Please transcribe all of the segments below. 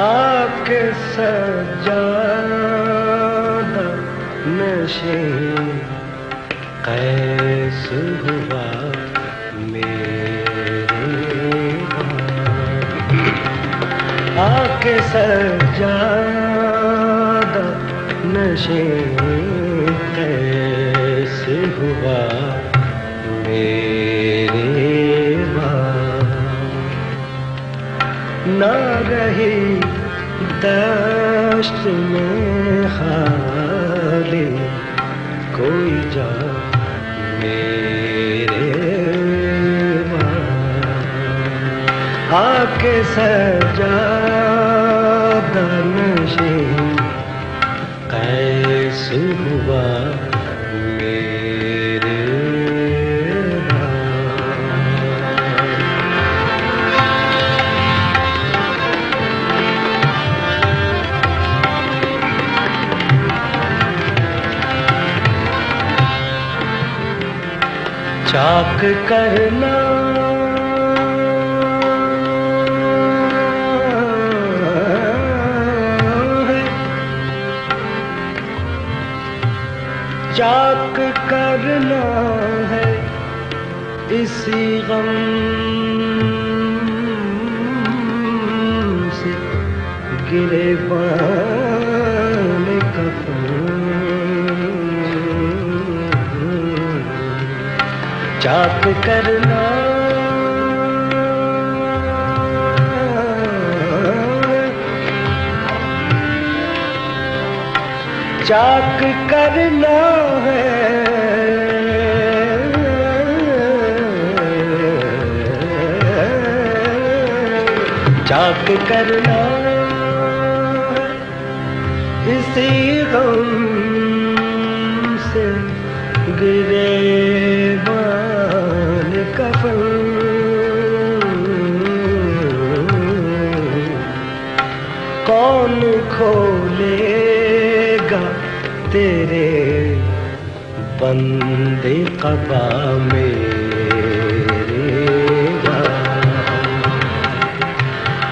आके सजादा नशे कैस हुआ मेरे आके सजादा नशे कैस हुआ मेरे ना रही दश्त में खाली कोई जा मेरे आके सजादा नशे कैस हुआ मेरे चाक करना है, चाक करना है इसी गम से गिरेबान कफन चाक करना चाक करना है चाक करना इसी गम से गिरेबान कफन कौन खोलेगा तेरे बंदे क़बा मेरे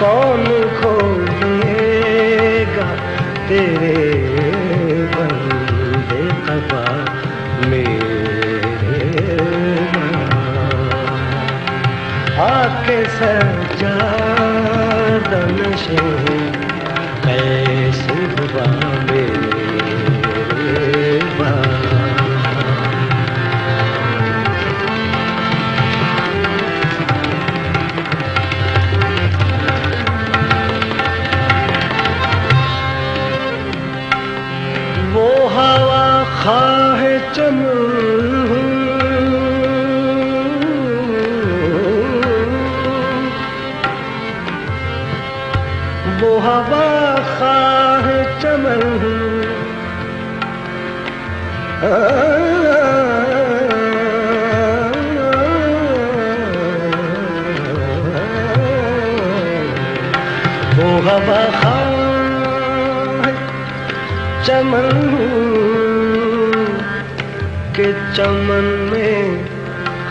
कौन खोलेगा तेरे बंदे क़बा मेरे आके सजादा नशे कैस हुआ मेरे वो हवा खाहे चमन वो हवा खाहे चमन वो हवा खाहे चमन के चमन में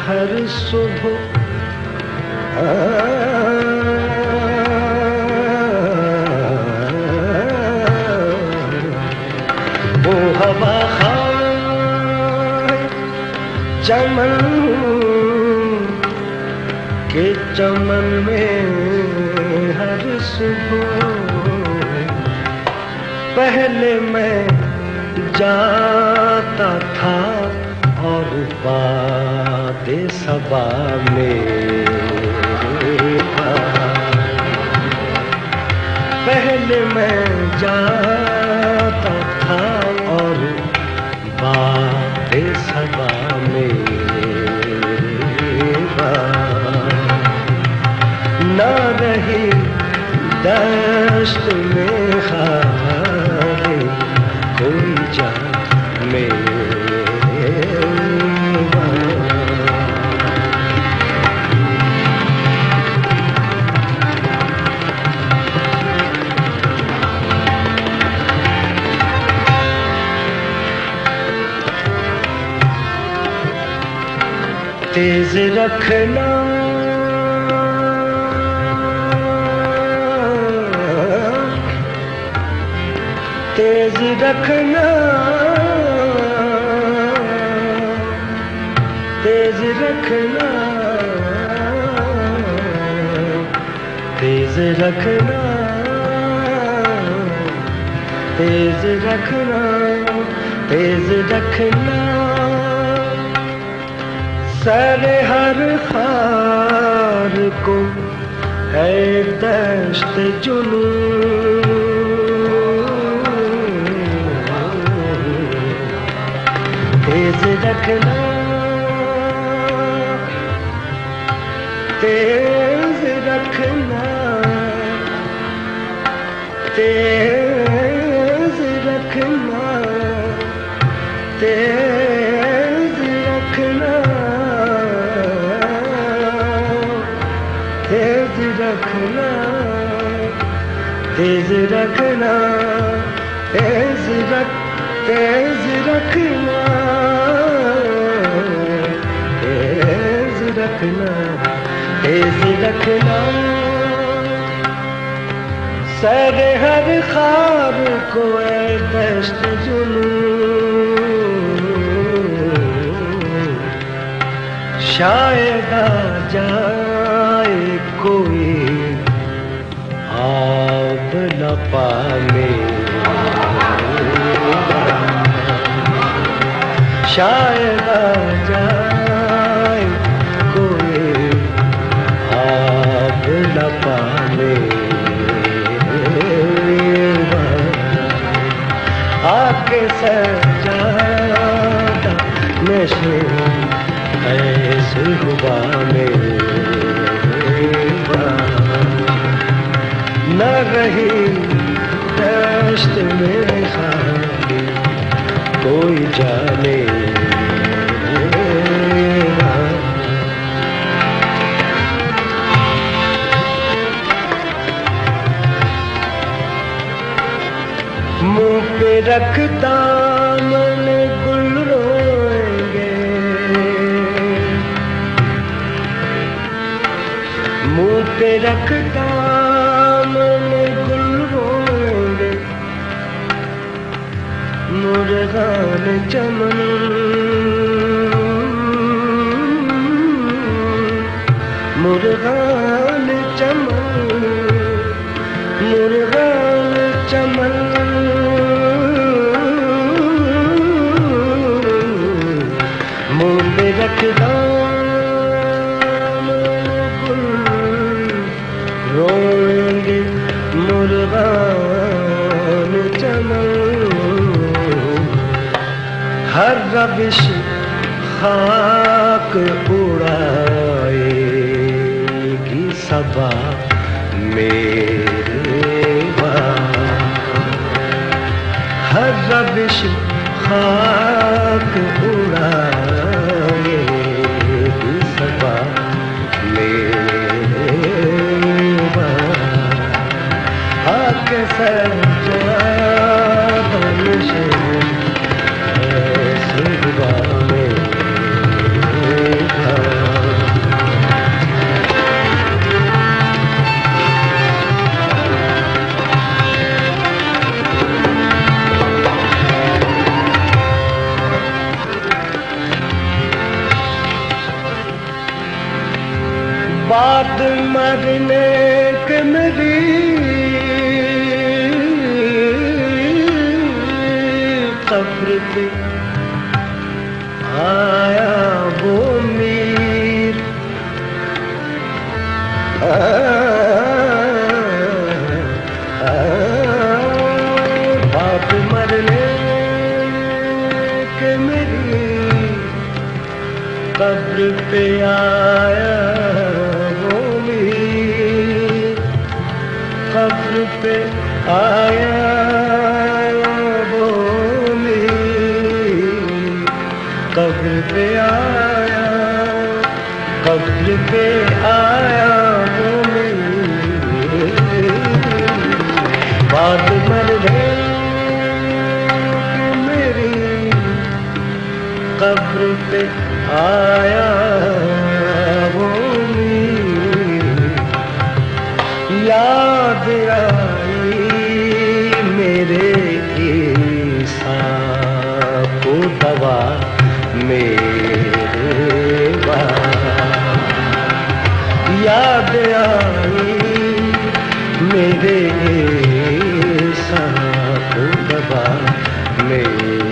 हर सुबह वो हवा खाए चमन के चमन में हर सुबह पहले मैं जाता था और बादे सबा मेरे पहले मैं जाता था और बादे सबा मेरे रही दश्त में खाली कोई जान मेरा। तेज रखना तेज रखना तेज रखना तेज रखना तेज रखना तेज रखना सारे हर खार को है दश्त जुनून। तेज रखना तेज रखना तेज रखना तेज रखना तेज रखना तेज रखना तेज रख तेज रखना तेज रखना तेज रखना सारे हर ख्वाब को है दश्त जुनून। शायद आ जाए कोई आब न पाने। शायद आ जाए कोई आब न पाने। आके सजादा नशे ऐसे हुआ में न रही दश्त में खाली कोई जाने। मुँह पे रखता मन गुल रोएंगे। मुँह पे रखता मन गुल रोएंगे। मुर्गान चमन मुर्गान चमन मुर्गान चमन मुँह पे रखता रोएंगे मुर्गान चमन। हर रविश खाक उड़ाएगी सबा मेरे बाप। हर रविश खाक उड़ाएगी सबा मेरे बाप। आके सजादा नशे ऐसे हुआ में बात मरने के मेरी कब्र पे आया वो मीर। बात मरने के मेरी कब्र पे आया वो मीर। आया वो मीर, कब्र पे आया, कब्र पे आया वो मीर। बात मर गई मेरी, कब्र पे आया वो मीर। याद आई मेरे ईसा को दवा मेरे बाप। याद आई मेरे ईसा को दवा मेरे